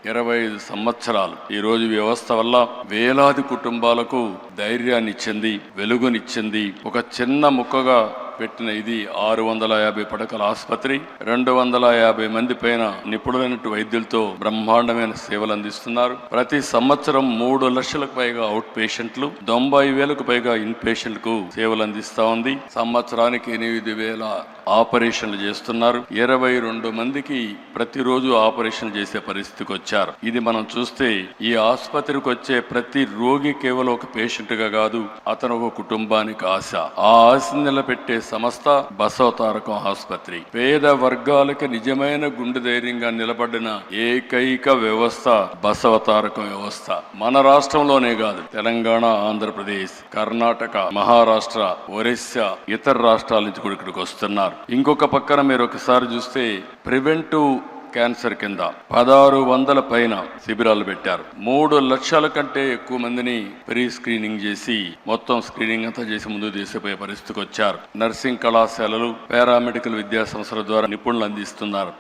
25 సంవత్సరాలు ఈ రోజు వ్యవస్థ వల్ల వేలాది కుటుంబాలకు ధైర్యాన్ని ఇచ్చింది, వెలుగునిచ్చింది. ఒక చిన్న ముక్కగా పెట్టిన ఇది 650 పడకల ఆసుపత్రి, 250 మంది పైన నిపుణులైన వైద్యులతో బ్రహ్మాండమైన సేవలు అందిస్తున్నారు. ప్రతి సంవత్సరం 3 లక్షలకు పైగా అవుట్ పేషెంట్లు, 90,000కు పైగా ఇన్ పేషెంట్లకు సేవలు అందిస్తా ఉంది. సంవత్సరానికి 8,000 ఆపరేషన్లు చేస్తున్నారు. 22 మందికి ప్రతిరోజు ఆపరేషన్ చేసే పరిస్థితికి వచ్చారు. ఇది మనం చూస్తే ఈ ఆసుపత్రికి వచ్చే ప్రతి రోగి కేవలం ఒక పేషెంట్ గా కాదు, అతను ఒక కుటుంబానికి ఆశ. ఆ ఆశ నిలబెట్టే సంస్థ బసవతారకం ఆసుపత్రి. పేద వర్గాలకి నిజమైన గుండె ధైర్యంగా నిలబడిన ఏకైక వ్యవస్థ బసవతారకం వ్యవస్థ. మన రాష్ట్రంలోనే కాదు, తెలంగాణ, ఆంధ్రప్రదేశ్, కర్ణాటక, మహారాష్ట్ర, ఒరిస్సా, ఇతర రాష్ట్రాల నుంచి కూడా ఇక్కడికి వస్తున్నారు. ఇంకొక పక్కన మీరు ఒకసారి చూస్తే ప్రివెంటివ్ క్యాన్సర్ కింద 1600 పైన శిబిరాలు పెట్టారు. 3 లక్షల కంటే ఎక్కువ మందిని ప్రీ స్క్రీనింగ్ చేసి మొత్తం స్క్రీనింగ్ అంతా చేసి ముందుకు తీసుకుపోయే పరిస్థితికి వచ్చారు. నర్సింగ్ కళాశాలలు, పారామెడికల్ విద్యా సంస్థల ద్వారా నిపుణులు అందిస్తున్నారు.